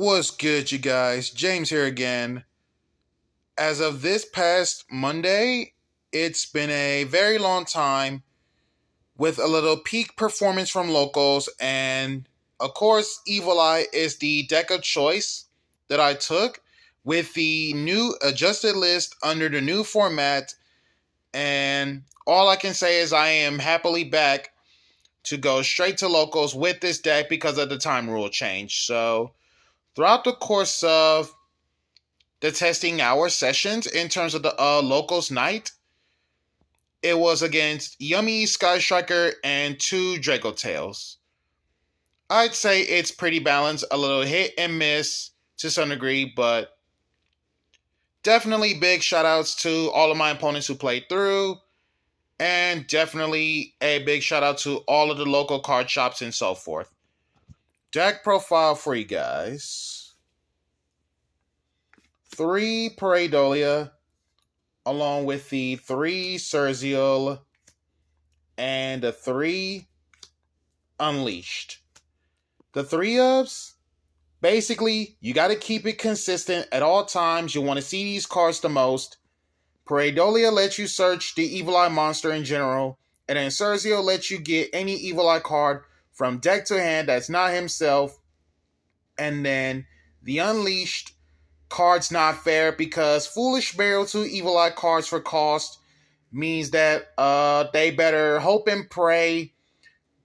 What's good, you guys? James here again. As of this past Monday, it's been a very long time with a little peak performance from locals, and of course, Evil Eye is the deck of choice that I took with the new adjusted list under the new format. And all I can say is I am happily back to go straight to locals with this deck because of the time rule change. So, throughout the course of the testing hour sessions in terms of the locals night, it was against Yummy Sky Striker and two Draco Tails. I'd say it's pretty balanced, a little hit and miss to some degree, but definitely big shout outs to all of my opponents who played through, and definitely a big shout out to all of the local card shops and so forth. Deck profile for you guys: 3 Pareidolia, along with the 3 Surzeal and the 3 Unleashed. The 3 ups, basically, you got to keep it consistent at all times. You want to see these cards the most. Pareidolia lets you search the Evil Eye monster in general, and then Surzeal lets you get any Evil Eye card from deck to hand that's not himself. And then the Unleashed card's not fair because Foolish Burial 2 Evil Eye cards for cost means that they better hope and pray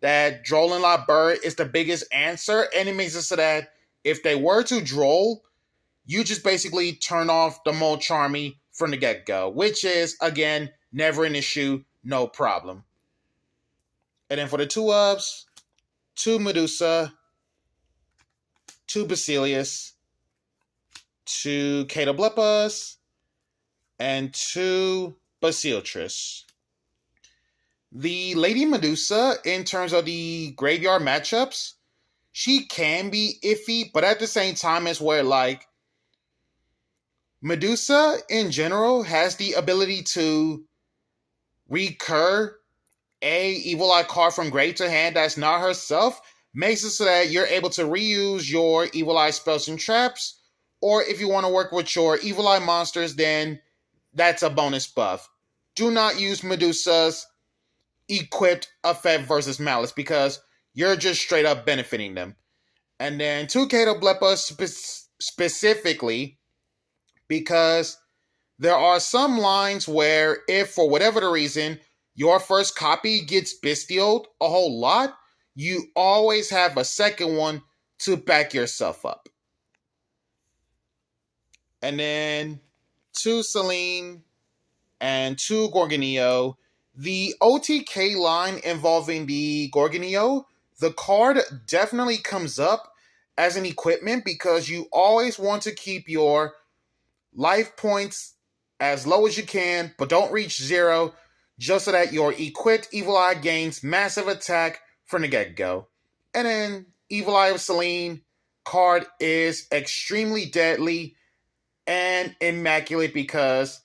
that Drolling La Bird is the biggest answer, and it makes it so that if they were to droll, you just basically turn off the Mold Charmy from the get-go, which is, again, never an issue, no problem. And then for the 2-ups, 2 Medusa, 2 Basilius, 2 Catoblepas, and 2 Basiltris. The Lady Medusa, in terms of the graveyard matchups, she can be iffy, but at the same time, it's where, like, Medusa, in general, has the ability to recur a Evil Eye card from grave to hand that's not herself, makes it so that you're able to reuse your Evil Eye spells and traps, or if you want to work with your Evil Eye monsters, then that's a bonus buff. Do not use Medusa's equipped effect versus Malice because you're just straight up benefiting them. And then 2 Catoblepas specifically, because there are some lines where if for whatever the reason your first copy gets bestialed a whole lot, you always have a second one to back yourself up. And then 2 Celine and 2 Gorgonio. The OTK line involving the Gorgonio, the card definitely comes up as an equipment because you always want to keep your life points as low as you can, but don't reach 0, just so that your equipped Evil Eye gains massive attack from the get-go. And then Evil Eye of Selene card is extremely deadly and immaculate because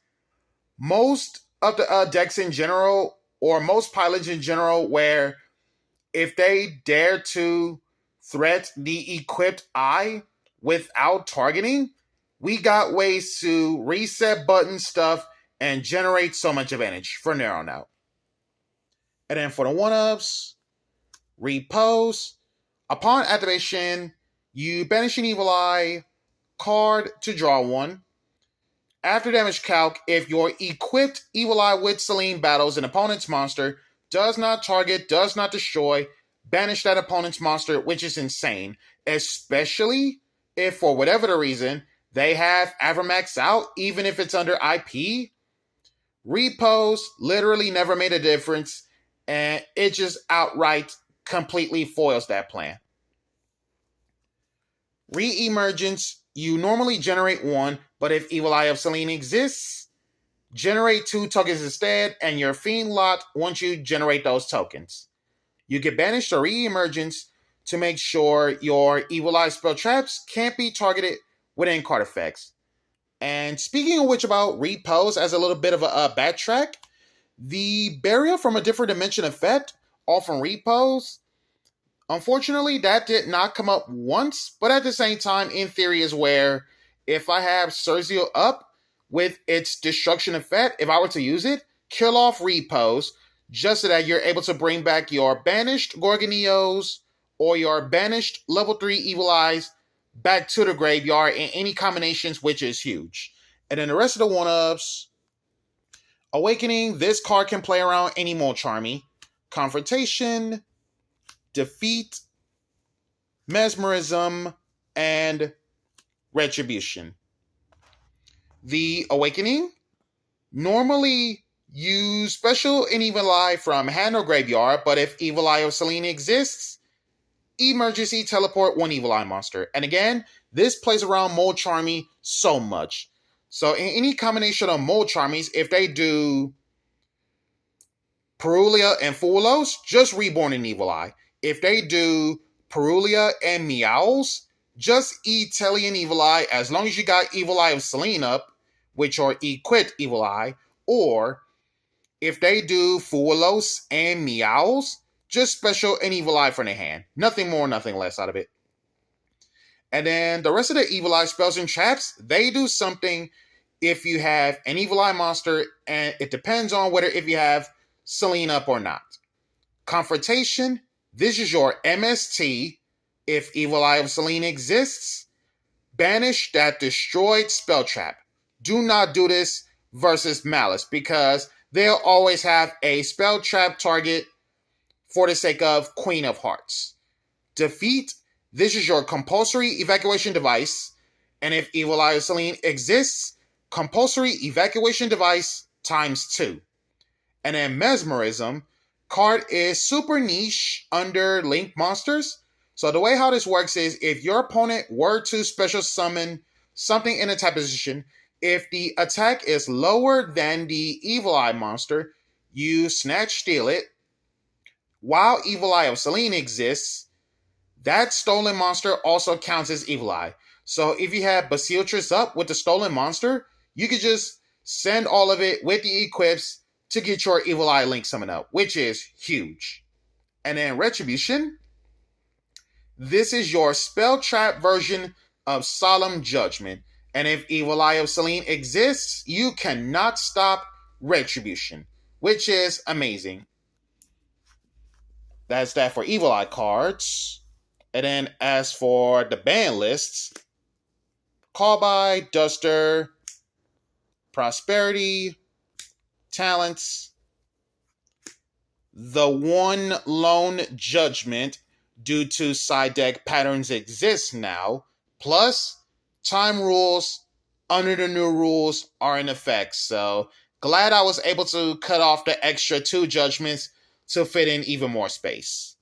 most of the decks in general, or most pilots in general, where if they dare to threat the equipped eye without targeting, we got ways to reset button stuff and generate so much advantage from there on out. And then for the 1-ups, Repose. Upon activation, you banish an Evil Eye card to draw 1. After damage calc, if your equipped Evil Eye with Selene battles an opponent's monster, does not target, does not destroy, banish that opponent's monster, which is insane, especially if for whatever the reason they have Avramax out, even if it's under IP. Repose literally never made a difference, and it just outright completely foils that plan. Re-emergence, you normally generate 1, but if Evil Eye of Selene exists, generate 2 tokens instead, and your Fiend lot once you generate those tokens. You get banished or re-emergence to make sure your Evil Eye spell traps can't be targeted with end card effects. And speaking of which about Repose, as a little bit of a backtrack, the Burial from a Different Dimension effect, all from Repose, Unfortunately, that did not come up once, but at the same time, in theory, is where if I have Cersei up with its destruction effect, if I were to use it, kill off repos, just so that you're able to bring back your banished Gorgoneos or your banished level 3 Evil Eyes back to the graveyard in any combinations, which is huge. And then the rest of the one-ups, Awakening, this card can play around any more Charmy. Confrontation, Defeat, Mesmerism, and Retribution. The Awakening normally use special and Evil Eye from hand or graveyard, but if Evil Eye of Selene exists, emergency teleport one Evil Eye monster. And again, this plays around Mold Charmy so much. So in any combination of Mold Charmies, if they do Perulia and Fulos, just Reborn and Evil Eye. If they do Perulia and Meows, just Italian Evil Eye, as long as you got Evil Eye of Selene up, which are equipped Evil Eye, or if they do Fulos and Meows, just special and Evil Eye for the hand. Nothing more, nothing less out of it. And then the rest of the Evil Eye spells and traps, they do something if you have an Evil Eye monster, and it depends on whether if you have Selene up or not. Confrontation, this is your MST. If Evil Eye of Selene exists, banish that destroyed spell trap. Do not do this versus Malice, because they'll always have a spell trap target for the sake of Queen of Hearts. Defeat, this is your compulsory evacuation device, and if Evil Eye of Selene exists, compulsory evacuation device times 2. And then Mesmerism, card is super niche under Link monsters. So the way how this works is if your opponent were to special summon something in a type position, if the attack is lower than the Evil Eye monster, you snatch steal it. While Evil Eye of Selene exists, that stolen monster also counts as Evil Eye. So if you have Basiltrus up with the stolen monster, you could just send all of it with the equips to get your Evil Eye Link summon up, which is huge. And then Retribution, this is your spell trap version of Solemn Judgment. And if Evil Eye of Selene exists, you cannot stop Retribution, which is amazing. That's that for Evil Eye cards. And then as for the ban lists, Call by, Duster, Prosperity, Talents, the one lone Judgment due to side deck patterns exists now, plus time rules under the new rules are in effect. So glad I was able to cut off the extra 2 judgments to fit in even more space.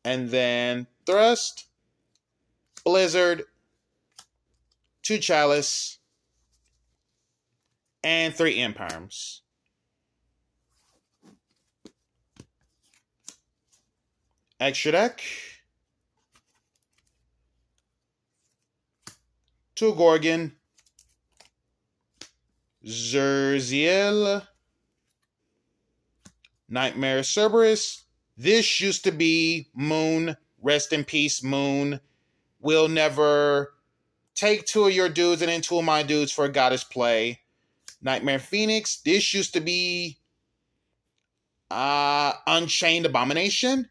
And then Thrust, Blizzard, 2 Chalice, and 3 Imperms. Extra deck, 2 Gorgon, Zerziel, Nightmare Cerberus. This used to be Moon. Rest in peace, Moon. Will never take 2 of your dudes and then 2 of my dudes for a goddess play. Nightmare Phoenix. This used to be Unchained Abomination.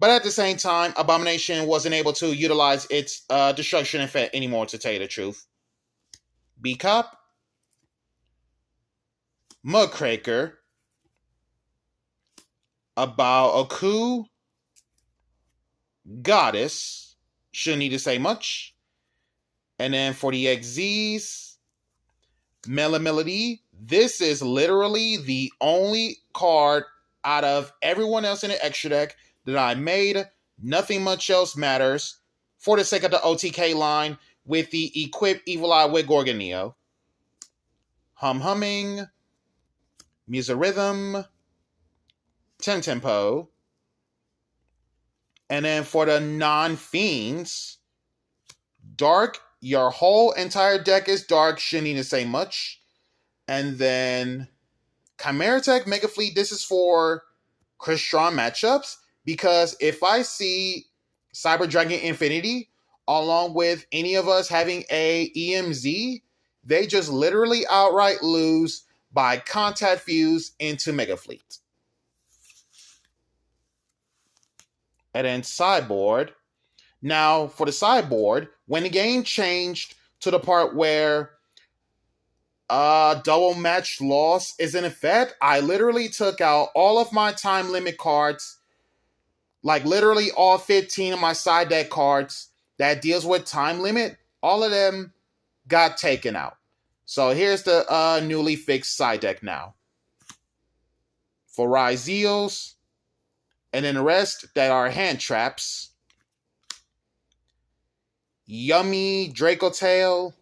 But at the same time, Abomination wasn't able to utilize its destruction effect anymore, to tell you the truth. B-Cop, Mudcraker, Abaoku, Goddess, shouldn't need to say much. And then for the XZs, Melody, this is literally the only card out of everyone else in the extra deck that I made. Nothing much else matters for the sake of the OTK line with the equipped Evil Eye with Gorgoneo. Humming, Muserhythm, Tempo. And then for the non-fiends, Dark, your whole entire deck is Dark, shouldn't need to say much. And then Chimera Tech, Mega Fleet, this is for Crystron matchups, because if I see Cyber Dragon Infinity along with any of us having a EMZ, they just literally outright lose by contact fuse into Mega Fleet. And then sideboard. Now, for the sideboard, when the game changed to the part where double match loss is in effect, I literally took out all of my time limit cards, like literally all 15 of my side deck cards that deals with time limit. All of them got taken out. So here's the newly fixed side deck now. For Ryzeals, and then the rest that are hand traps. Yummy Draco Tail.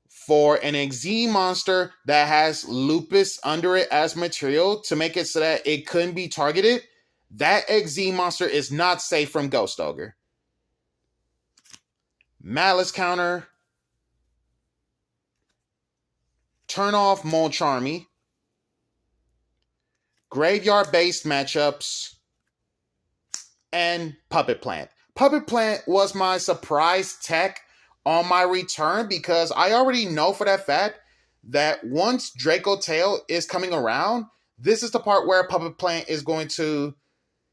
For an XZ monster that has Lupus under it as material to make it so that it couldn't be targeted, that XZ monster is not safe from Ghost Ogre. Malice counter. Turn off Molcharmy. Graveyard-based matchups. And Puppet Plant. Puppet Plant was my surprise tech on my return because I already know for that fact that once Draco Tail is coming around, this is the part where Puppet Plant is going to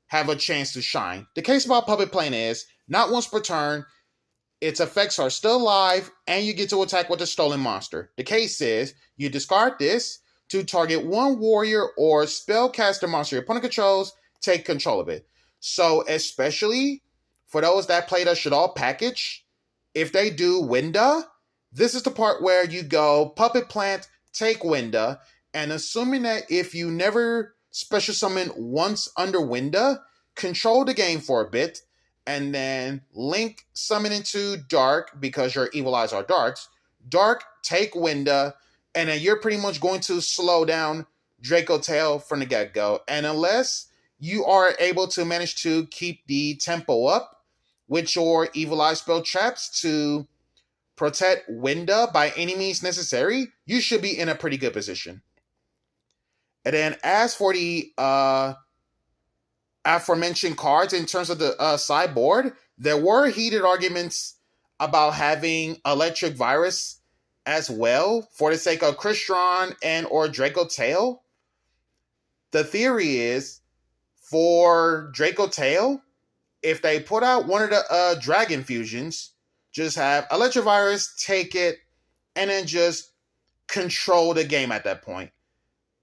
have a chance to shine. The case about Puppet Plant is, not once per turn, its effects are still alive, and you get to attack with a stolen monster. The case is, you discard this to target one warrior or spellcaster monster your opponent controls, take control of it. So, especially for those that play the Shaddoll package, if they do Winda, this is the part where you go Puppet Plant, take Winda, and assuming that if you never special summon once under Winda, control the game for a bit, and then link summon into Dark, because your Evil Eyes are Darks. Dark, take Winda, and then you're pretty much going to slow down Draco Tail from the get-go. And unless you are able to manage to keep the tempo up with your Evil Eye spell traps to protect Winda by any means necessary, you should be in a pretty good position. And then as for the aforementioned cards in terms of the sideboard, there were heated arguments about having Electric Virus as well for the sake of Crystron and or Draco Tail. The theory is, for Draco Tail, if they put out one of the Dragon Fusions, just have Electric Virus take it and then just control the game at that point.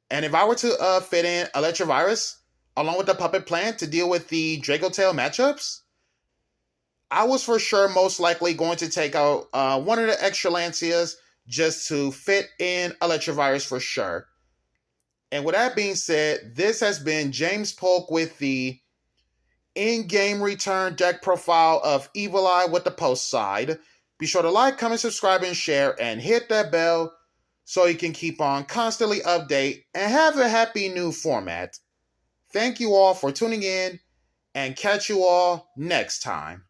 And if I were to fit in Electric Virus along with the Puppet Plant to deal with the Draco Tail matchups, I was for sure most likely going to take out one of the extra Lancias just to fit in Electric Virus for sure. And with that being said, this has been James Polk with the in-game return deck profile of Evil Eye with the post side. Be sure to like, comment, subscribe, and share, and hit that bell so you can keep on constantly update and have a happy new format. Thank you all for tuning in, and catch you all next time.